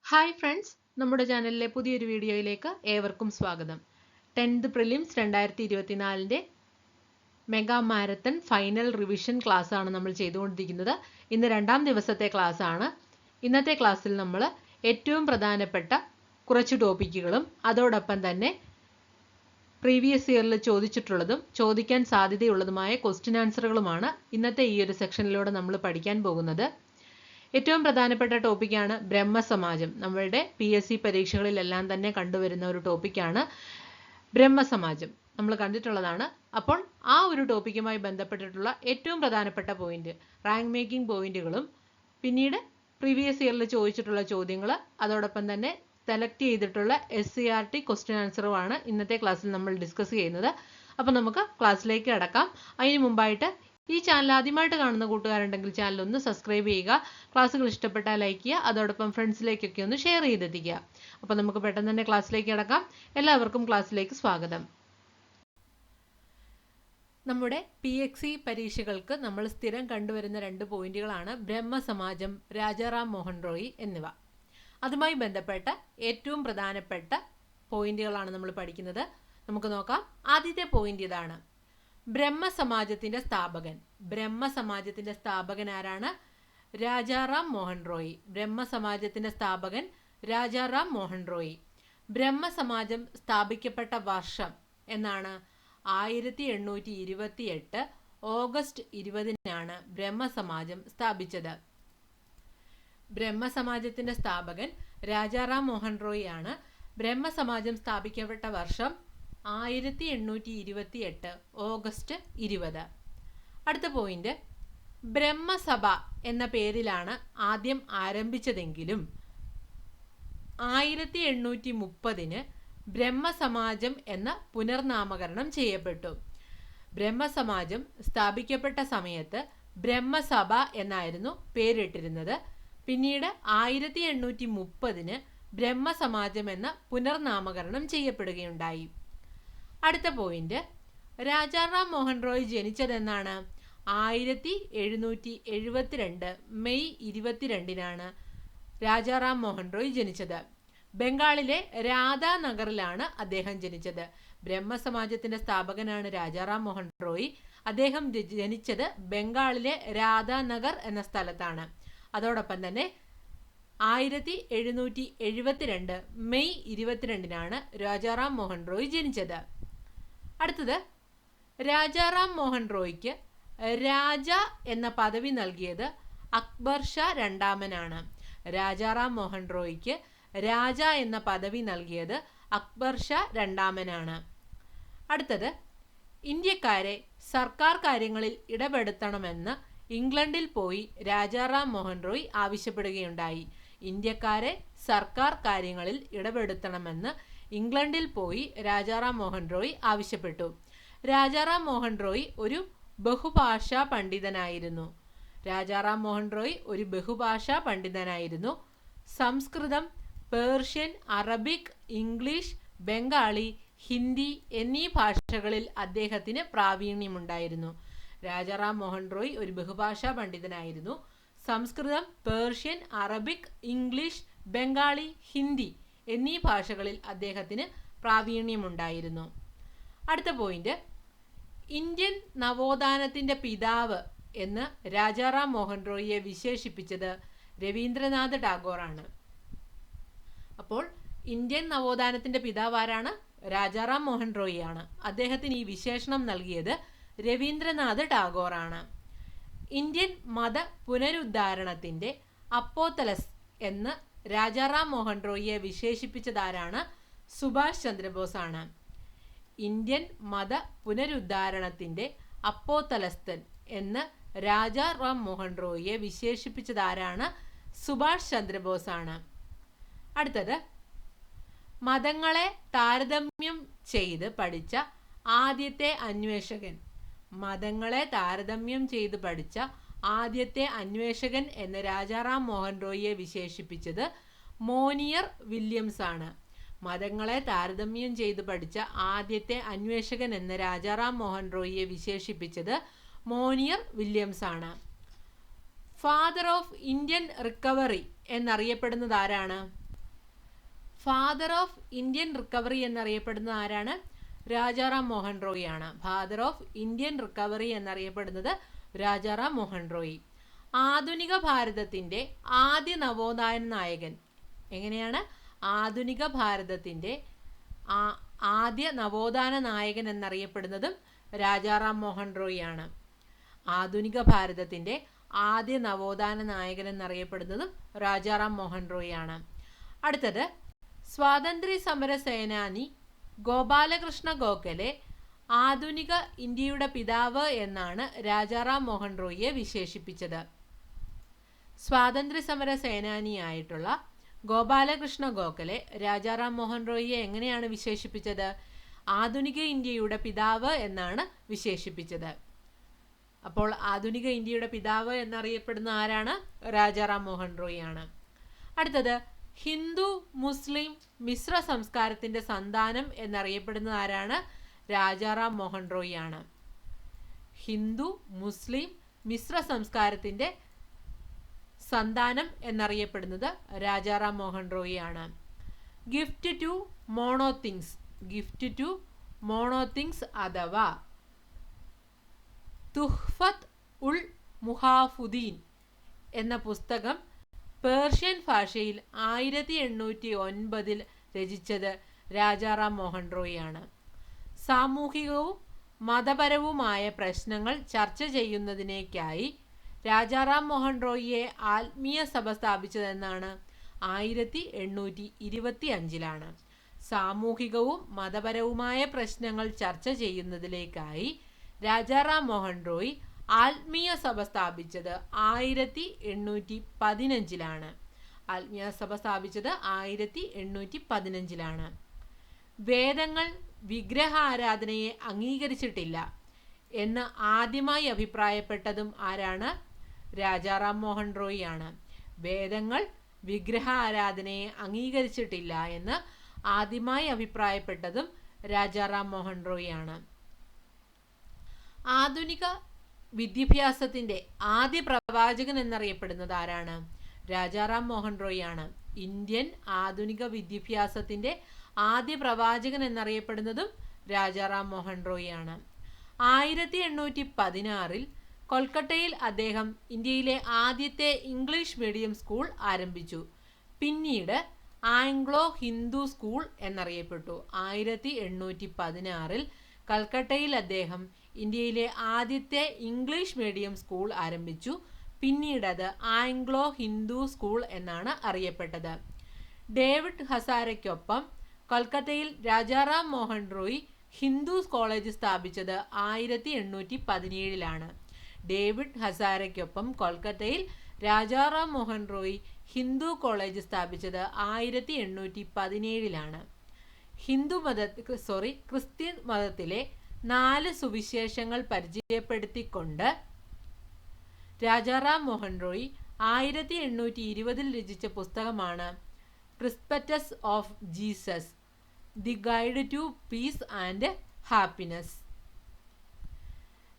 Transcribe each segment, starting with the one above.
Hi friends, നമ്മുടെ ചാനലിലെ പുതിയൊരു വീഡിയോയിലേക്ക് ഏവർക്കും സ്വാഗതം. 10th prelims 2024 mega marathon final revision class ആണ് നമ്മൾ ചെയ്തുകൊണ്ടിരിക്കുന്നത്. ഇന്ന് രണ്ടാം ദിവസത്തെ ക്ലാസ് ആണ്. ഇന്നത്തെ ക്ലാസ്സിൽ നമ്മൾ ഏറ്റവും പ്രധാനപ്പെട്ട കുറച്ച് ടോപ്പിക്കുകളും അതോടൊപ്പം തന്നെ പ്രീവിയസ് ഇയറിൽ ചോദിച്ചിട്ടുള്ളതും ചോദിക്കാൻ സാധ്യതയുള്ളതുമായ ക്വസ്റ്റ്യൻ ആൻസറുകളുമാണ് ഇന്നത്തെ ഈ ഒരു സെക്ഷനിലൂടെ നമ്മൾ പഠിക്കാൻ പോകുന്നത്. ഏറ്റവും പ്രധാനപ്പെട്ട ടോപ്പിക്കാണ് ബ്രഹ്മസമാജം. നമ്മളുടെ PSC പരീക്ഷകളിലെല്ലാം തന്നെ കണ്ടുവരുന്ന ഒരു ടോപ്പിക്കാണ് ബ്രഹ്മസമാജം. നമ്മൾ കണ്ടിട്ടുള്ളതാണ്. അപ്പോൾ ആ ഒരു ടോപ്പിക്കുമായി ബന്ധപ്പെട്ടിട്ടുള്ള ഏറ്റവും പ്രധാനപ്പെട്ട പോയിന്റ്, റാങ്ക് മേക്കിംഗ് പോയിന്റുകളും പിന്നീട് പ്രീവിയസ് ഇയറിൽ ചോദിച്ചിട്ടുള്ള ചോദ്യങ്ങൾ അതോടൊപ്പം തന്നെ സെലക്ട് ചെയ്തിട്ടുള്ള SCRT ക്വസ്റ്റ്യൻ ആൻസറുമാണ് ഇന്നത്തെ ക്ലാസ്സിൽ നമ്മൾ ഡിസ്കസ് ചെയ്യുന്നത്. അപ്പോൾ നമുക്ക് ക്ലാസ്സിലേക്ക് കടക്കാം. അതിന് മുമ്പായിട്ട് ഈ ചാനൽ ആദ്യമായിട്ട് കാണുന്ന കൂട്ടുകാരുണ്ടെങ്കിൽ ചാനൽ ഒന്ന് സബ്സ്ക്രൈബ് ചെയ്യുക. ക്ലാസ്സുകൾ ഇഷ്ടപ്പെട്ടാൽ ലൈക്ക് ചെയ്യുക. അതോടൊപ്പം ഫ്രണ്ട്സിലേക്കൊക്കെ ഒന്ന് ഷെയർ ചെയ്തെത്തിക്കുക. അപ്പോൾ നമുക്ക് പെട്ടെന്ന് തന്നെ ക്ലാസ്സിലേക്ക് കടക്കാം. എല്ലാവർക്കും ക്ലാസ്സിലേക്ക് സ്വാഗതം. നമ്മുടെ PXC പരീക്ഷകൾക്ക് നമ്മൾ സ്ഥിരം കണ്ടുവരുന്ന രണ്ട് പോയിന്റുകളാണ് ബ്രഹ്മസമാജം, രാജാറാം മോഹൻ റോയ് എന്നിവ. അതുമായി ബന്ധപ്പെട്ട ഏറ്റവും പ്രധാനപ്പെട്ട പോയിന്റുകളാണ് നമ്മൾ പഠിക്കുന്നത്. നമുക്ക് നോക്കാം. ആദ്യത്തെ പോയിന്റ് ഇതാണ്: ബ്രഹ്മസമാജത്തിന്റെ സ്ഥാപകൻ. ബ്രഹ്മസമാജത്തിന്റെ സ്ഥാപകൻ ആരാണ്? രാജാറാം മോഹൻ റോയ്. ബ്രഹ്മസമാജത്തിന്റെ സ്ഥാപകൻ രാജാറാം മോഹൻ റോയ്. ബ്രഹ്മസമാജം സ്ഥാപിക്കപ്പെട്ട വർഷം എന്നാണ്? 1828 ഓഗസ്റ്റ് 20-നാണ് ബ്രഹ്മസമാജം സ്ഥാപിച്ചത്. ബ്രഹ്മസമാജത്തിന്റെ സ്ഥാപകൻ രാജാറാം മോഹൻ റോയ് ആണ്. ബ്രഹ്മസമാജം സ്ഥാപിക്കപ്പെട്ട വർഷം 1828 ഓഗസ്റ്റ് 20. അടുത്ത പോയിന്റ്: ബ്രഹ്മസഭ എന്ന പേരിലാണ് ആദ്യം ആരംഭിച്ചതെങ്കിലും 1830 ബ്രഹ്മസമാജം എന്ന പുനർനാമകരണം ചെയ്യപ്പെട്ടു. ബ്രഹ്മസമാജം സ്ഥാപിക്കപ്പെട്ട സമയത്ത് ബ്രഹ്മസഭ എന്നായിരുന്നു പേരിട്ടിരുന്നത്. പിന്നീട് 1830 ബ്രഹ്മസമാജം എന്ന പുനർനാമകരണം ചെയ്യപ്പെടുകയുണ്ടായി. അടുത്ത പോയിന്റ്: രാജാറാം മോഹൻ റോയ് ജനിച്ചതെന്നാണ്? 1772 മെയ് 22-നാണ് രാജാറാം മോഹൻ റോയ് ജനിച്ചത്. ബംഗാളിലെ രാധാനഗറിലാണ് അദ്ദേഹം ജനിച്ചത്. ബ്രഹ്മസമാജത്തിന്റെ സ്ഥാപകനാണ് രാജാറാം മോഹൻ റോയ്. അദ്ദേഹം ജനിച്ചത് ബംഗാളിലെ രാധാനഗർ എന്ന സ്ഥലത്താണ്. അതോടൊപ്പം തന്നെ 1772 മെയ് 22-നാണ് രാജാറാം മോഹൻ റോയ് ജനിച്ചത്. അടുത്തത്: രാജാറാം മോഹൻ റോയ്ക്ക് രാജ എന്ന പദവി നൽകിയത് അക്ബർ ഷാ രണ്ടാമനാണ്. രാജാറാം മോഹൻ റോയ്ക്ക് രാജ എന്ന പദവി നൽകിയത് അക്ബർ ഷാ രണ്ടാമനാണ്. അടുത്തത്: ഇന്ത്യക്കാരെ സർക്കാർ കാര്യങ്ങളിൽ ഇടപെടുത്തണമെന്ന് ഇംഗ്ലണ്ടിൽ പോയി രാജാറാം മോഹൻ റോയ് ആവശ്യപ്പെടുകയുണ്ടായി. ഇന്ത്യക്കാരെ സർക്കാർ കാര്യങ്ങളിൽ ഇടപെടുത്തണമെന്ന് ഇംഗ്ലണ്ടിൽ പോയി രാജാറാം മോഹൻ റോയ് ആവശ്യപ്പെട്ടു. രാജാറാം മോഹൻ റോയ് ഒരു ബഹുഭാഷാ പണ്ഡിതനായിരുന്നു. രാജാറാം മോഹൻ റോയ് ഒരു ബഹുഭാഷാ പണ്ഡിതനായിരുന്നു. Samskritam, Persian, Arabic, English, Bengali, Hindi എന്നീ ഭാഷകളിൽ അദ്ദേഹത്തിന് പ്രാവീണ്യമുണ്ടായിരുന്നു. രാജാറാം മോഹൻ റോയ് ഒരു ബഹുഭാഷാ പണ്ഡിതനായിരുന്നു. Samskritam, Persian, Arabic, English, Bengali, Hindi എന്നീ ഭാഷകളിൽ അദ്ദേഹത്തിന് പ്രാവീണ്യമുണ്ടായിരുന്നു. അടുത്ത പോയിന്റ്: ഇന്ത്യൻ നവോത്ഥാനത്തിന്റെ പിതാവ് എന്ന് രാജാറാം മോഹൻ റോയിയെ വിശേഷിപ്പിച്ചത് രവീന്ദ്രനാഥ് ടാഗോറാണ്. അപ്പോൾ ഇന്ത്യൻ നവോത്ഥാനത്തിന്റെ പിതാവ് ആരാണ്? രാജാറാം മോഹൻ റോയ് ആണ്. അദ്ദേഹത്തിന് ഈ വിശേഷണം നൽകിയത് രവീന്ദ്രനാഥ് ടാഗോറാണ്. ഇന്ത്യൻ മത പുനരുദ്ധാരണത്തിന്റെ അപ്പോത്തലസ് എന്ന് രാജാറാം മോഹൻ റോയിയെ വിശേഷിപ്പിച്ചതാരാണ്? സുഭാഷ് ചന്ദ്രബോസ് ആണ്. ഇന്ത്യൻ മത പുനരുദ്ധാരണത്തിന്റെ അപ്പോത്തലസ്തൻ എന്ന് രാജാറാം മോഹൻ റോയിയെ വിശേഷിപ്പിച്ചതാരാണ്? സുഭാഷ് ചന്ദ്രബോസ് ആണ്. അടുത്തത്: മതങ്ങളെ താരതമ്യം ചെയ്ത് പഠിച്ച ആദ്യത്തെ അന്വേഷകൻ. മതങ്ങളെ താരതമ്യം ചെയ്ത് പഠിച്ച ആദ്യത്തെ അന്വേഷകൻ എന്ന് രാജാറാം മോഹൻ റോയിയെ വിശേഷിപ്പിച്ചത് മോനിയർ വില്യംസ് ആണ്. മതങ്ങളെ താരതമ്യം ചെയ്ത് പഠിച്ച ആദ്യത്തെ അന്വേഷകൻ എന്ന് രാജാറാം മോഹൻ റോയിയെ വിശേഷിപ്പിച്ചത് മോനിയർ വില്യംസ് ആണ്. ഫാദർ ഓഫ് ഇന്ത്യൻ റിക്കവറി എന്നറിയപ്പെടുന്നത് ആരാണ്? ഫാദർ ഓഫ് ഇന്ത്യൻ റിക്കവറി എന്നറിയപ്പെടുന്നത് ആരാണ്? രാജാറാം മോഹൻ റോയ് ആണ്. ഫാദർ ഓഫ് ഇന്ത്യൻ റിക്കവറി എന്നറിയപ്പെടുന്നത് രാജാറാം മോഹൻ റോയ്. ആധുനിക ഭാരതത്തിന്റെ ആദ്യ നവോത്ഥാന നായകൻ എങ്ങനെയാണ്? ആധുനിക ഭാരതത്തിന്റെ ആദ്യ നവോത്ഥാന നായകൻ എന്നറിയപ്പെടുന്നതും രാജാറാം മോഹൻ റോയ് ആണ്. ആധുനിക ഭാരതത്തിന്റെ ആദ്യ നവോത്ഥാന നായകൻ എന്നറിയപ്പെടുന്നതും രാജാറാം മോഹൻ റോയ് ആണ്. അടുത്തത് സ്വാതന്ത്ര്യ സമര സേനാനി ഗോപാലകൃഷ്ണ ഗോഖലെ ആധുനിക ഇന്ത്യയുടെ പിതാവ് എന്നാണ് രാജാറാം മോഹൻ റോയിയെ വിശേഷിപ്പിച്ചത്. സ്വാതന്ത്ര്യ സമര സേനാനിയായിട്ടുള്ള ഗോപാലകൃഷ്ണ ഗോഖലെ രാജാറാം മോഹൻ റോയിയെ എങ്ങനെയാണ് വിശേഷിപ്പിച്ചത്? ആധുനിക ഇന്ത്യയുടെ പിതാവ് എന്നാണ് വിശേഷിപ്പിച്ചത്. അപ്പോൾ ആധുനിക ഇന്ത്യയുടെ പിതാവ് എന്നറിയപ്പെടുന്ന ആരാണ്? രാജാറാം മോഹൻ റോയ് ആണ്. അടുത്തത് ഹിന്ദു മുസ്ലിം മിശ്ര സംസ്കാരത്തിന്റെ സന്താനം എന്നറിയപ്പെടുന്നത് ആരാണ്? രാജാറാം മോഹൻ റോയ് ആണ്. ഹിന്ദു മുസ്ലിം മിശ്ര സംസ്കാരത്തിന്റെ സന്താനം എന്നറിയപ്പെടുന്നത് രാജാറാം മോഹൻ റോയ് ആണ്. ഗിഫ്റ്റ് ടു മോണോതിങ്സ്, ഗിഫ്റ്റ് ടു മോണോതിങ്സ് അഥവാ തുഹ്ഫത്ത് ഉൾ മുഹാഫുദ്ദീൻ എന്ന പുസ്തകം പേർഷ്യൻ ഭാഷയിൽ 1809 രചിച്ചത് രാജാറാം മോഹൻ റോയ് ആണ്. സാമൂഹികവും മതപരവുമായ പ്രശ്നങ്ങൾ ചർച്ച ചെയ്യുന്നതിനേക്കായി രാജാറാം മോഹൻ റോയിയെ ആത്മീയ സഭ സ്ഥാപിച്ചതെന്നാണ്? 1825 സാമൂഹികവും മതപരവുമായ പ്രശ്നങ്ങൾ ചർച്ച ചെയ്യുന്നതിലേക്കായി രാജാറാം മോഹൻ റോയ് ആത്മീയ സഭ സ്ഥാപിച്ചത് 1815 ആത്മീയ സഭ സ്ഥാപിച്ചത് 1815 വേദങ്ങൾ വിഗ്രഹാരാധനയെ അംഗീകരിച്ചിട്ടില്ല എന്ന് ആദ്യമായി അഭിപ്രായപ്പെട്ടതും ആരാണ്? രാജാറാം മോഹൻ റോയ് ആണ്. വേദങ്ങൾ വിഗ്രഹാരാധനയെ അംഗീകരിച്ചിട്ടില്ല എന്ന് ആദ്യമായി അഭിപ്രായപ്പെട്ടതും രാജാറാം മോഹൻ റോയ് ആണ്. ആധുനിക വിദ്യാഭ്യാസത്തിന്റെ ആദ്യ പ്രവാചകൻ എന്നറിയപ്പെടുന്നത് ആരാണ്? രാജാറാം മോഹൻ റോയ് ആണ്. ഇന്ത്യൻ ആധുനിക വിദ്യാഭ്യാസത്തിന്റെ ആദ്യ പ്രവാചകൻ എന്നറിയപ്പെടുന്നതും രാജാറാം മോഹൻ റോയ് ആണ്. 1816 കൊൽക്കട്ടയിൽ അദ്ദേഹം ഇന്ത്യയിലെ ആദ്യത്തെ ഇംഗ്ലീഷ് മീഡിയം സ്കൂൾ ആരംഭിച്ചു. പിന്നീട് ആംഗ്ലോ ഹിന്ദു സ്കൂൾ എന്നറിയപ്പെട്ടു. 1816 കൽക്കട്ടയിൽ അദ്ദേഹം ഇന്ത്യയിലെ ആദ്യത്തെ ഇംഗ്ലീഷ് മീഡിയം സ്കൂൾ ആരംഭിച്ചു. പിന്നീട് അത് ആംഗ്ലോ ഹിന്ദു സ്കൂൾ എന്നാണ് അറിയപ്പെട്ടത്. ഡേവിഡ് ഹസാരയ്ക്കൊപ്പം കൊൽക്കത്തയിൽ രാജാറാം മോഹൻ റോയ് ഹിന്ദു കോളേജ് സ്ഥാപിച്ചത് 1817 ഡേവിഡ് ഹസാരയ്ക്കൊപ്പം കൊൽക്കത്തയിൽ രാജാറാം മോഹൻ റോയ് ഹിന്ദു കോളേജ് സ്ഥാപിച്ചത് 1817 ക്രിസ്ത്യൻ മതത്തിലെ 4 സുവിശേഷങ്ങൾ പരിചയപ്പെടുത്തിക്കൊണ്ട് രാജാറാം മോഹൻ റോയ് 1820 രചിച്ച പുസ്തകമാണ് precepts of Jesus, the guide to peace and happiness.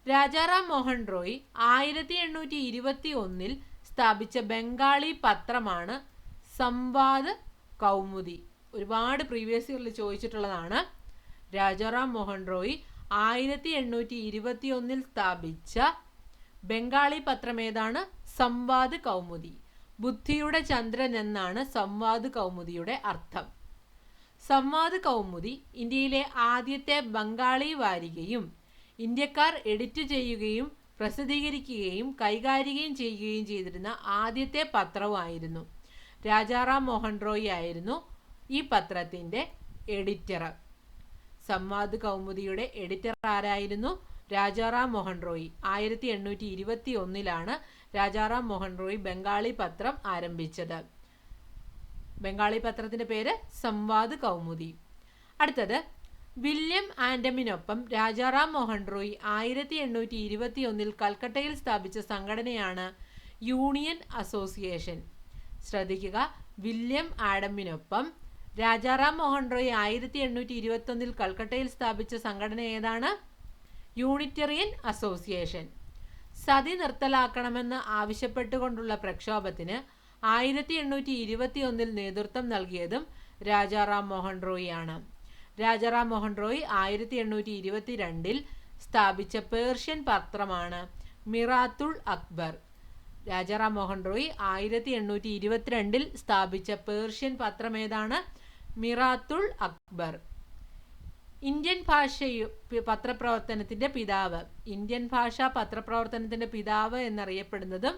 Rajaram Mohan Roy 1821 സ്ഥാപിച്ച ബംഗാളി പത്രമാണ് സംവാദ് കൗമുദി. ഒരുപാട് പ്രീവിയസ് ഇയറിൽ ചോദിച്ചിട്ടുള്ളതാണ്. രാജാറാം മോഹൻ റോയ് 1821 സ്ഥാപിച്ച ബംഗാളി പത്രം ഏതാണ്? സംവാദ് കൗമുദി. ബുദ്ധിയുടെ ചന്ദ്രൻ എന്നാണ് സംവാദ് കൗമുദിയുടെ അർത്ഥം. സംവാദ് കൗമുദി ഇന്ത്യയിലെ ആദ്യത്തെ ബംഗാളി വാരികയും ഇന്ത്യക്കാർ എഡിറ്റ് ചെയ്യുകയും പ്രസിദ്ധീകരിക്കുകയും കൈകാര്യം ചെയ്യുകയും ചെയ്തിരുന്ന ആദ്യത്തെ പത്രവുമായിരുന്നു. രാജാറാം മോഹൻ റോയ് ആയിരുന്നു ഈ പത്രത്തിൻ്റെ എഡിറ്റർ. സംവാദ് കൗമുദിയുടെ എഡിറ്റർ ആരായിരുന്നു? രാജാറാം മോഹൻ റോയ്. 1821 രാജാറാം മോഹൻ റോയ് ബംഗാളി പത്രം ആരംഭിച്ചത്. ബംഗാളി പത്രത്തിന്റെ പേര് സംവാദ് കൗമുദി. അടുത്തത് വില്യം ആൻഡമിനൊപ്പം രാജാറാം മോഹൻ റോയ് 1821 കൽക്കട്ടയിൽ സ്ഥാപിച്ച സംഘടനയാണ് യൂണിയൻ അസോസിയേഷൻ. ശ്രദ്ധിക്കുക, വില്യം ആഡമിനൊപ്പം രാജാറാം മോഹൻ റോയ് 1821 കൽക്കട്ടയിൽ സ്ഥാപിച്ച സംഘടന ഏതാണ്? യൂണിറ്ററിയൻ അസോസിയേഷൻ. സതി നിർത്തലാക്കണമെന്ന് ആവശ്യപ്പെട്ടുകൊണ്ടുള്ള പ്രക്ഷോഭത്തിന് 1821 നേതൃത്വം നൽകിയതും രാജാറാം മോഹൻ റോയ് ആണ്. രാജാറാം മോഹൻ റോയ് 1822 സ്ഥാപിച്ച പേർഷ്യൻ പത്രമാണ് മിറാത്തുൾ അക്ബർ. രാജാറാം മോഹൻ റോയ് 1822 സ്ഥാപിച്ച പേർഷ്യൻ പത്രം ഏതാണ്? മിറാത്തുൾ അക്ബർ. ഇന്ത്യൻ പത്രപ്രവർത്തനത്തിന്റെ പിതാവ്, ഇന്ത്യൻ ഭാഷാ പത്രപ്രവർത്തനത്തിന്റെ പിതാവ് എന്നറിയപ്പെടുന്നതും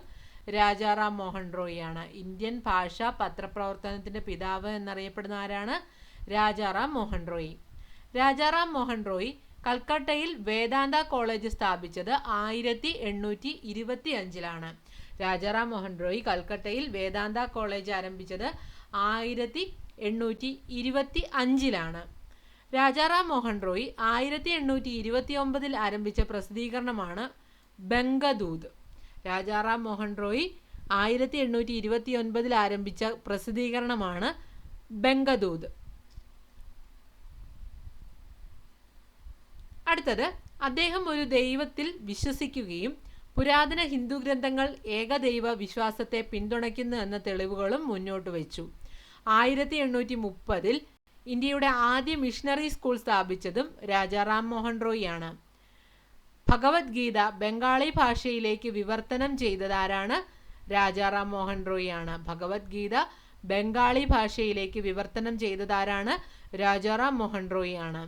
രാജാറാം മോഹൻ റോയ് ആണ്. ഇന്ത്യൻ ഭാഷാ പത്രപ്രവർത്തനത്തിന്റെ പിതാവ് എന്നറിയപ്പെടുന്ന ആരാണ്? രാജാറാം മോഹൻ റോയ്. രാജാറാം മോഹൻ റോയ് കൽക്കട്ടയിൽ വേദാന്ത കോളേജ് സ്ഥാപിച്ചത് 1825 രാജാറാം മോഹൻ റോയ് കൽക്കട്ടയിൽ വേദാന്ത കോളേജ് ആരംഭിച്ചത് 1825 രാജാറാം മോഹൻ റോയ് 1829 ആരംഭിച്ച പ്രസിദ്ധീകരണമാണ് ബംഗദൂത്. രാജാറാം മോഹൻ റോയ് 1829 ആരംഭിച്ച പ്രസിദ്ധീകരണമാണ് ബംഗദൂത്. അടുത്തത്, അദ്ദേഹം ഒരു ദൈവത്തിൽ വിശ്വസിക്കുകയും പുരാതന ഹിന്ദു ഗ്രന്ഥങ്ങൾ ഏകദൈവ വിശ്വാസത്തെ പിന്തുണയ്ക്കുന്നു എന്ന തെളിവുകളും മുന്നോട്ട് വെച്ചു. 1830 ഇന്ത്യയുടെ ആദ്യ മിഷണറി സ്കൂൾ സ്ഥാപിച്ചതും രാജാറാം മോഹൻ റോയ് ആണ്. ഭഗവത്ഗീത ബംഗാളി ഭാഷയിലേക്ക് വിവർത്തനം ചെയ്തതാരാണ്? രാജാറാം മോഹൻ റോയ് ആണ്. ഭഗവത്ഗീത ബംഗാളി ഭാഷയിലേക്ക് വിവർത്തനം ചെയ്തതാരാണ്? രാജാറാം മോഹൻ റോയ് ആണ്.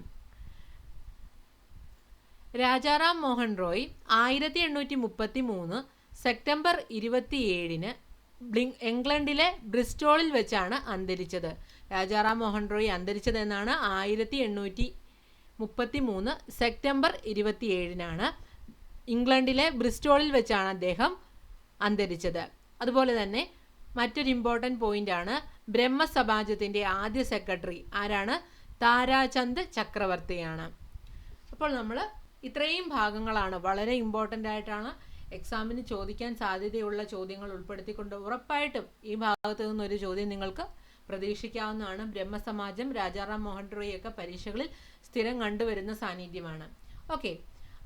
രാജാറാം മോഹൻ റോയ് 1833 സെപ്റ്റംബർ 27 ഇംഗ്ലണ്ടിലെ ബ്രിസ്റ്റോളിൽ വെച്ചാണ് അന്തരിച്ചത്. രാജാറാം മോഹൻ റോയ് അന്തരിച്ചതെന്നാണ് 1833 സെപ്റ്റംബർ 27 ഇംഗ്ലണ്ടിലെ ബ്രിസ്റ്റോളിൽ വെച്ചാണ് അദ്ദേഹം അന്തരിച്ചത്. അതുപോലെ തന്നെ മറ്റൊരു ഇമ്പോർട്ടൻ്റ് പോയിന്റ് ആണ്, ബ്രഹ്മസമാജത്തിന്റെ ആദ്യ സെക്രട്ടറി ആരാണ്? താരാചന്ദ് ചക്രവർത്തിയാണ്. അപ്പോൾ നമ്മൾ ഇത്രയും ഭാഗങ്ങളാണ് വളരെ ഇമ്പോർട്ടൻ്റ് ആയിട്ടാണ് എക്സാമിന് ചോദിക്കാൻ സാധ്യതയുള്ള ചോദ്യങ്ങൾ ഉൾപ്പെടുത്തിക്കൊണ്ട് ഉറപ്പായിട്ടും ഈ ഭാഗത്തു നിന്നൊരു ചോദ്യം നിങ്ങൾക്ക് പ്രതീക്ഷിക്കാവുന്നതാണ്. ബ്രഹ്മസമാജം, രാജാറാം മോഹൻ റോയ് ഒക്കെ പരീക്ഷകളിൽ സ്ഥിരം കണ്ടുവരുന്ന സാന്നിധ്യമാണ്. ഓക്കെ,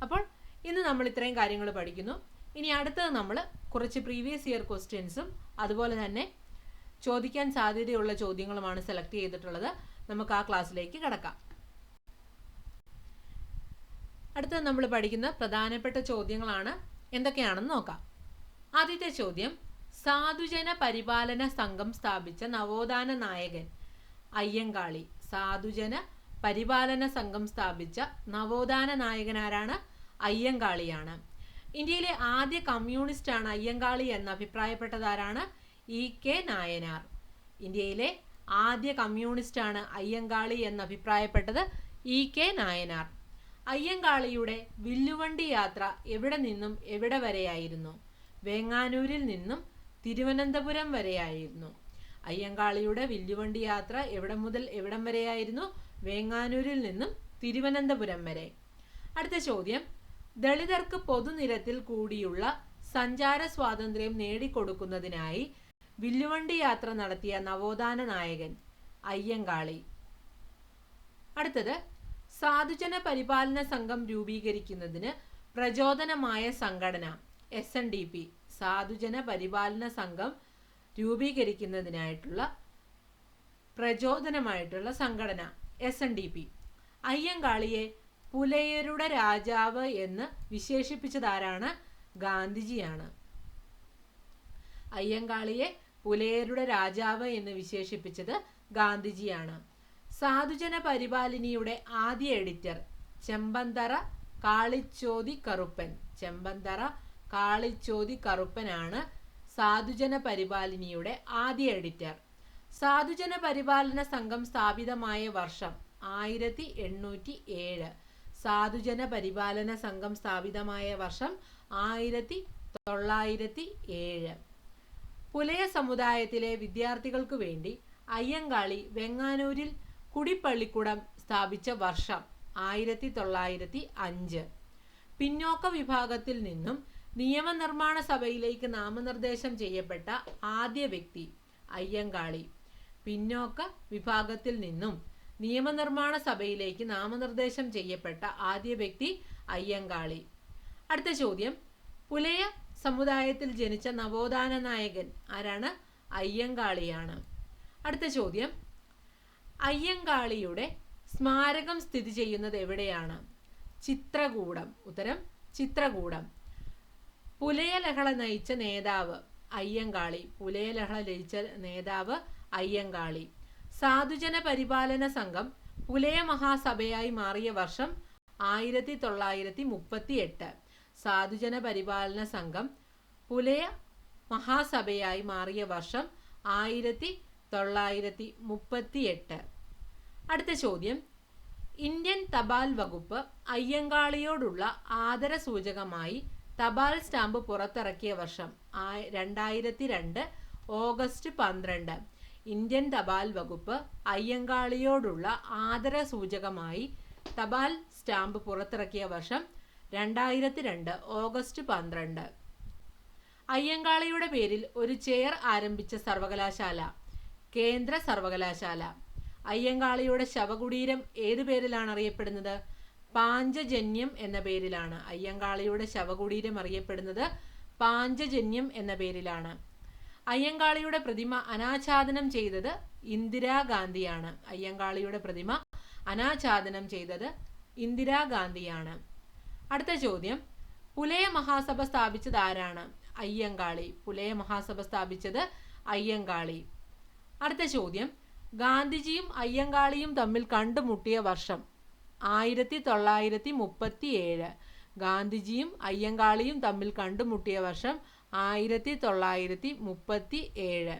അപ്പോൾ ഇന്ന് നമ്മൾ ഇത്രയും കാര്യങ്ങൾ പഠിക്കുന്നു. ഇനി അടുത്തത് നമ്മൾ കുറച്ച് പ്രീവിയസ് ഇയർ ക്വസ്റ്റ്യൻസും അതുപോലെ തന്നെ ചോദിക്കാൻ സാധ്യതയുള്ള ചോദ്യങ്ങളുമാണ് സെലക്ട് ചെയ്തിട്ടുള്ളത്. നമുക്ക് ആ ക്ലാസ്സിലേക്ക് കടക്കാം. അടുത്തത് നമ്മൾ പഠിക്കുന്ന പ്രധാനപ്പെട്ട ചോദ്യങ്ങളാണ്, എന്തൊക്കെയാണെന്ന് നോക്കാം. ആദ്യത്തെ ചോദ്യം, സാധുജന പരിപാലന സംഘം സ്ഥാപിച്ച നവോത്ഥാന നായകൻ അയ്യങ്കാളി. സാധുജന പരിപാലന സംഘം സ്ഥാപിച്ച നവോത്ഥാന നായകൻ ആരാണ്? അയ്യങ്കാളിയാണ്. ഇന്ത്യയിലെ ആദ്യ കമ്മ്യൂണിസ്റ്റ് ആണ് അയ്യങ്കാളി എന്ന് അഭിപ്രായപ്പെട്ടതാരാണ്? E.K. നായനാർ. ഇന്ത്യയിലെ ആദ്യ കമ്മ്യൂണിസ്റ്റ് ആണ് അയ്യങ്കാളി എന്ന് അഭിപ്രായപ്പെട്ടത് E.K. നായനാർ. അയ്യങ്കാളിയുടെ വില്ലുവണ്ടി യാത്ര എവിടെ നിന്നും എവിടെ വരെയായിരുന്നു? വേങ്ങാനൂരിൽ നിന്നും തിരുവനന്തപുരം വരെയായിരുന്നു. അയ്യങ്കാളിയുടെ വില്ലുവണ്ടി യാത്ര എവിടെ മുതൽ എവിടം വരെയായിരുന്നു? വേങ്ങാനൂരിൽ നിന്നും തിരുവനന്തപുരം വരെ. അടുത്ത ചോദ്യം, ദളിതർക്ക് പൊതുനിരത്തിൽ കൂടിയുള്ള സഞ്ചാര സ്വാതന്ത്ര്യം നേടിക്കൊടുക്കുന്നതിനായി വില്ലുവണ്ടി യാത്ര നടത്തിയ നവോത്ഥാന നായകൻ അയ്യങ്കാളി. അടുത്തത്, സാധുജന പരിപാലന സംഘം രൂപീകരിക്കുന്നതിന് പ്രചോദനമായ സംഘടന SNDP. സാധുജന പരിപാലന സംഘം രൂപീകരിക്കുന്നതിനായിട്ടുള്ള പ്രചോദനമായിട്ടുള്ള സംഘടന SNDP. അയ്യങ്കാളിയെ പുലയരുടെ രാജാവ് എന്ന് വിശേഷിപ്പിച്ചതാരാണ്? ഗാന്ധിജിയാണ്. അയ്യങ്കാളിയെ പുലയരുടെ രാജാവ് എന്ന് വിശേഷിപ്പിച്ചത് ഗാന്ധിജിയാണ്. സാധുജന പരിപാലിനിയുടെ ആദ്യ എഡിറ്റർ ചെമ്പന്തറ കാളിച്ചോതി കറുപ്പൻ. ചെമ്പന്തറ കാളിച്ചോതി കറുപ്പനാണ് സാധുജന പരിപാലിനിയുടെ ആദ്യ എഡിറ്റർ. സാധുജന പരിപാലന സംഘം സ്ഥാപിതമായ വർഷം 1807. സാധുജന പരിപാലന സംഘം സ്ഥാപിതമായ വർഷം 1907. പുലയ സമുദായത്തിലെ വിദ്യാർത്ഥികൾക്ക് വേണ്ടി അയ്യങ്കാളി വെങ്ങാനൂരിൽ കുടിപ്പള്ളിക്കൂടം സ്ഥാപിച്ച വർഷം 1905. പിന്നോക്ക വിഭാഗത്തിൽ നിന്നും നിയമനിർമ്മാണ സഭയിലേക്ക് നാമനിർദ്ദേശം ചെയ്യപ്പെട്ട ആദ്യ വ്യക്തി അയ്യങ്കാളി. പിന്നോക്ക വിഭാഗത്തിൽ നിന്നും നിയമനിർമ്മാണ സഭയിലേക്ക് നാമനിർദ്ദേശം ചെയ്യപ്പെട്ട ആദ്യ വ്യക്തി അയ്യങ്കാളി. അടുത്ത ചോദ്യം, പുലയ സമുദായത്തിൽ ജനിച്ച നവോത്ഥാന നായകൻ ആരാണ്? അയ്യങ്കാളിയാണ്. അടുത്ത ചോദ്യം, അയ്യങ്കാളിയുടെ സ്മാരകം സ്ഥിതി ചെയ്യുന്നത് എവിടെയാണ്? ചിത്രകൂടം. ഉത്തരം ചിത്രകൂടം. പുലയലഹള നയിച്ച നേതാവ് അയ്യങ്കാളി. പുലയലഹള നയിച്ച നേതാവ് അയ്യങ്കാളി. സാധുജന പരിപാലന സംഘം പുലയ മഹാസഭയായി മാറിയ വർഷം 1938. സാധുജന പരിപാലന സംഘം പുലയ മഹാസഭയായി മാറിയ വർഷം 1938. അടുത്ത ചോദ്യം, ഇന്ത്യൻ തപാൽ വകുപ്പ് അയ്യങ്കാളിയോടുള്ള ആദരസൂചകമായി തപാൽ സ്റ്റാമ്പ് പുറത്തിറക്കിയ വർഷം 2002 ഓഗസ്റ്റ് 12. ഇന്ത്യൻ തപാൽ വകുപ്പ് അയ്യങ്കാളിയോടുള്ള ആദരസൂചകമായി തപാൽ സ്റ്റാമ്പ് പുറത്തിറക്കിയ വർഷം 2002 ഓഗസ്റ്റ് 12. അയ്യങ്കാളിയുടെ പേരിൽ ഒരു ചെയർ ആരംഭിച്ച സർവകലാശാല? കേന്ദ്ര സർവകലാശാല. അയ്യങ്കാളിയുടെ ശവകുടീരം ഏതു പേരിലാണ് അറിയപ്പെടുന്നത്? പാഞ്ചജന്യം എന്ന പേരിലാണ്. അയ്യങ്കാളിയുടെ ശവകുടീരം അറിയപ്പെടുന്നത് പാഞ്ചജന്യം എന്ന പേരിലാണ്. അയ്യങ്കാളിയുടെ പ്രതിമ അനാച്ഛാദനം ചെയ്തത് ഇന്ദിരാഗാന്ധിയാണ്. അയ്യങ്കാളിയുടെ പ്രതിമ അനാച്ഛാദനം ചെയ്തത് ഇന്ദിരാഗാന്ധിയാണ്. അടുത്ത ചോദ്യം, പുലയ മഹാസഭ സ്ഥാപിച്ചത് ആരാണ്? അയ്യങ്കാളി. പുലയ മഹാസഭ സ്ഥാപിച്ചത് അയ്യങ്കാളി. അടുത്ത ചോദ്യം, ഗാന്ധിജിയും അയ്യങ്കാളിയും തമ്മിൽ കണ്ടുമുട്ടിയ വർഷം? 1937. ഗാന്ധിജിയും അയ്യങ്കാളിയും തമ്മിൽ കണ്ടുമുട്ടിയ വർഷം 1937.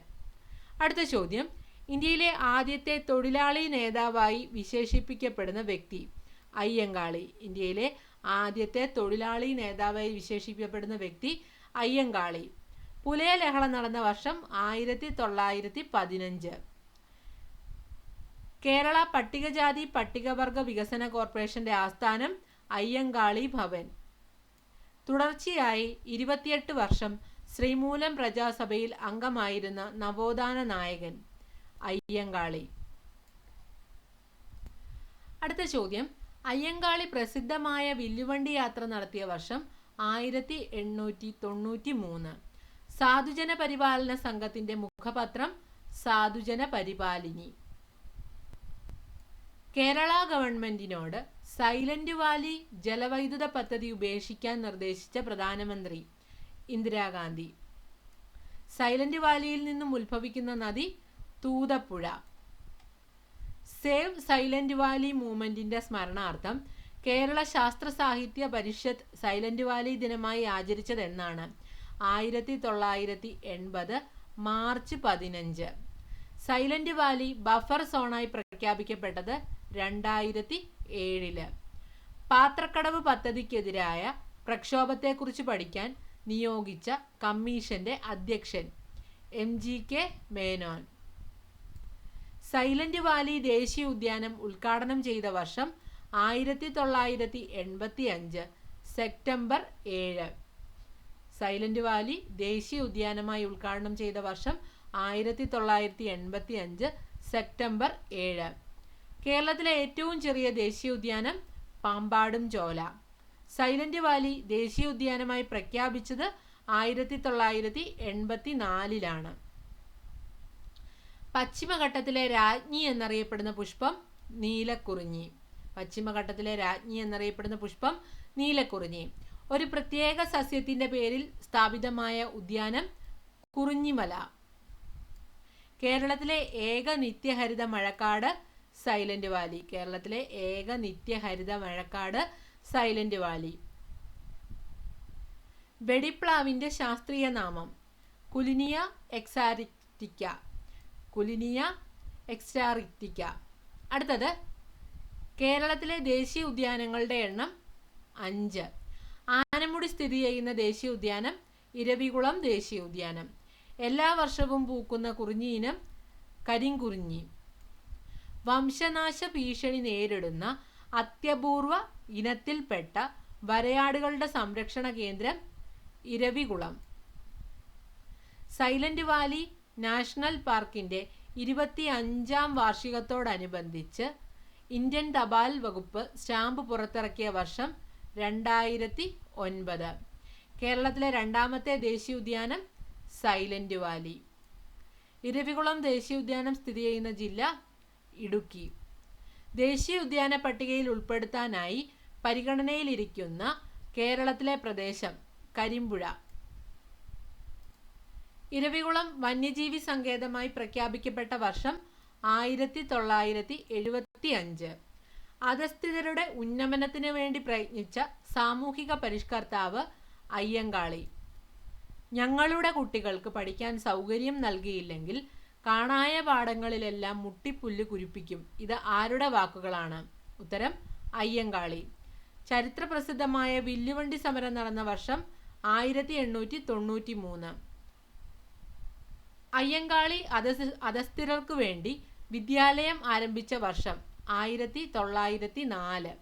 അടുത്ത ചോദ്യം, ഇന്ത്യയിലെ ആദ്യത്തെ തൊഴിലാളി നേതാവായി വിശേഷിപ്പിക്കപ്പെടുന്ന വ്യക്തി? അയ്യങ്കാളി. ഇന്ത്യയിലെ ആദ്യത്തെ തൊഴിലാളി നേതാവായി വിശേഷിപ്പിക്കപ്പെടുന്ന വ്യക്തി അയ്യങ്കാളി. പുലയ ലഹള നടന്ന വർഷം 1915. കേരള പട്ടികജാതി പട്ടികവർഗ വികസന കോർപ്പറേഷന്റെ ആസ്ഥാനം അയ്യങ്കാളി ഭവൻ. തുടർച്ചയായി 28 വർഷം ശ്രീമൂലം പ്രജാസഭയിൽ അംഗമായിരുന്ന നവോത്ഥാന നായകൻ? അയ്യങ്കാളി. അടുത്ത ചോദ്യം, അയ്യങ്കാളി പ്രസിദ്ധമായ വില്ലുവണ്ടി യാത്ര നടത്തിയ വർഷം 1893. സാധുജന പരിപാലന സംഘത്തിന്റെ മുഖപത്രം സാധുജന പരിപാലിനി. കേരള ഗവൺമെന്റിനോട് സൈലന്റ് വാലി ജലവൈദ്യുത പദ്ധതി ഉപേക്ഷിക്കാൻ നിർദ്ദേശിച്ച പ്രധാനമന്ത്രി? ഇന്ദിരാഗാന്ധി. സൈലന്റ് വാലിയിൽ നിന്നും ഉത്ഭവിക്കുന്ന നദി തൂതപ്പുഴ. സേവ് സൈലന്റ് വാലി മൂവ്മെന്റിന്റെ സ്മരണാർത്ഥം കേരള ശാസ്ത്ര സാഹിത്യ പരിഷത്ത് സൈലന്റ് വാലി ദിനമായി ആചരിച്ചത് എന്നാണ്? 1980 മാർച്ച് 15. സൈലന്റ് വാലി ബഫർ സോണായി പ്രഖ്യാപിക്കപ്പെട്ടത് 2007. പാത്രക്കടവ് പദ്ധതിക്കെതിരായ പ്രക്ഷോഭത്തെക്കുറിച്ച് പഠിക്കാൻ നിയോഗിച്ച കമ്മീഷന്റെ അധ്യക്ഷൻ? MGK മേനോൻ. സൈലന്റ് വാലി ദേശീയ ഉദ്യാനം ഉദ്ഘാടനം ചെയ്ത വർഷം 1985 സെപ്റ്റംബർ 7. സൈലന്റ് വാലി ദേശീയ ഉദ്യാനമായി ഉദ്ഘാടനം ചെയ്ത വർഷം 1985 സെപ്റ്റംബർ 7. കേരളത്തിലെ ഏറ്റവും ചെറിയ ദേശീയോദ്യാനം പാമ്പാടും ചോല. സൈലന്റ് വാലി ദേശീയോദ്യാനമായി പ്രഖ്യാപിച്ചത് 1984. പശ്ചിമഘട്ടത്തിലെ രാജ്ഞി എന്നറിയപ്പെടുന്ന പുഷ്പം നീലക്കുറിഞ്ഞി. പശ്ചിമഘട്ടത്തിലെ രാജ്ഞി എന്നറിയപ്പെടുന്ന പുഷ്പം നീലക്കുറിഞ്ഞി. ഒരു പ്രത്യേക സസ്യത്തിന്റെ പേരിൽ സ്ഥാപിതമായ ഉദ്യാനം കുറിഞ്ഞിമല. കേരളത്തിലെ ഏക നിത്യഹരിത മഴക്കാട് സൈലന്റ് വാലി. കേരളത്തിലെ ഏക നിത്യഹരിത മഴക്കാട് സൈലന്റ് വാലി. വെടിപ്ലാവിന്റെ ശാസ്ത്രീയ നാമം? കുലിനിയ എക്സാറിക്റ്റിക്ക. കുലിനിയ എക്സാറിക്റ്റിക്ക. അടുത്തത്, കേരളത്തിലെ ദേശീയ ഉദ്യാനങ്ങളുടെ എണ്ണം 5. ആനമുടി സ്ഥിതി ചെയ്യുന്ന ദേശീയ ഉദ്യാനം ഇരവികുളം ദേശീയ ഉദ്യാനം. എല്ലാ വർഷവും പൂക്കുന്ന കുറിഞ്ഞി ഇനം കരിങ്കുറിഞ്ഞി. വംശനാശ ഭീഷണി നേരിടുന്ന അത്യപൂർവ ഇനത്തിൽപ്പെട്ട വരയാടുകളുടെ സംരക്ഷണ കേന്ദ്രം ഇരവികുളം. സൈലന്റ് വാലി നാഷണൽ പാർക്കിന്റെ 25ാം വാർഷികത്തോടനുബന്ധിച്ച് ഇന്ത്യൻ തപാൽ വകുപ്പ് സ്റ്റാമ്പ് പുറത്തിറക്കിയ വർഷം 2009. കേരളത്തിലെ രണ്ടാമത്തെ ദേശീയോദ്യാനം സൈലന്റ് വാലി. ഇരവികുളം ദേശീയോദ്യാനം സ്ഥിതി ചെയ്യുന്ന ജില്ല ഇടുക്കി. ദേശീയ ഉദ്യാന പട്ടികയിൽ ഉൾപ്പെടുത്താനായി പരിഗണനയിലിരിക്കുന്ന കേരളത്തിലെ പ്രദേശം കരിമ്പുഴ. ഇരവികുളം വന്യജീവി സങ്കേതമായി പ്രഖ്യാപിക്കപ്പെട്ട വർഷം 1975. അധസ്ഥിതരുടെ ഉന്നമനത്തിന് വേണ്ടി പ്രയത്നിച്ച സാമൂഹിക പരിഷ്കർത്താവ് അയ്യങ്കാളി. ഞങ്ങളുടെ കുട്ടികൾക്ക് പഠിക്കാൻ സൗകര്യം നൽകിയില്ലെങ്കിൽ കാണായ പാടങ്ങളിലെല്ലാം മുട്ടിപ്പുല്ല് കുരിപ്പിക്കും. ഇത് ആരുടെ വാക്കുകളാണ്? ഉത്തരം അയ്യങ്കാളി. ചരിത്രപ്രസിദ്ധമായ വില്ലുവണ്ടി സമരം നടന്ന വർഷം 1893. അയ്യങ്കാളി അധസ്ഥിതർക്കു വേണ്ടി വിദ്യാലയം ആരംഭിച്ച വർഷം 1904.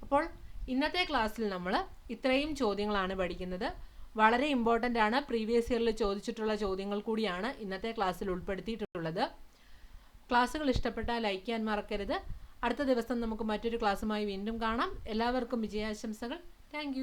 അപ്പോൾ ഇന്നത്തെ ക്ലാസ്സിൽ നമ്മൾ ഇത്രയും ചോദ്യങ്ങളാണ് പഠിക്കുന്നത്. വളരെ ഇമ്പോർട്ടൻ്റ് ആണ്. പ്രീവിയസ് ഇയറിൽ ചോദിച്ചിട്ടുള്ള ചോദ്യങ്ങൾ കൂടിയാണ് ഇന്നത്തെ ക്ലാസ്സിൽ ഉൾപ്പെടുത്തിയിട്ടുള്ളത്. ക്ലാസ്സുകൾ ഇഷ്ടപ്പെട്ടാൽ ലൈക്ക് ചെയ്യാൻ മറക്കരുത്. അടുത്ത ദിവസം നമുക്ക് മറ്റൊരു ക്ലാസ്സുമായി വീണ്ടും കാണാം. എല്ലാവർക്കും വിജയാശംസകൾ. താങ്ക്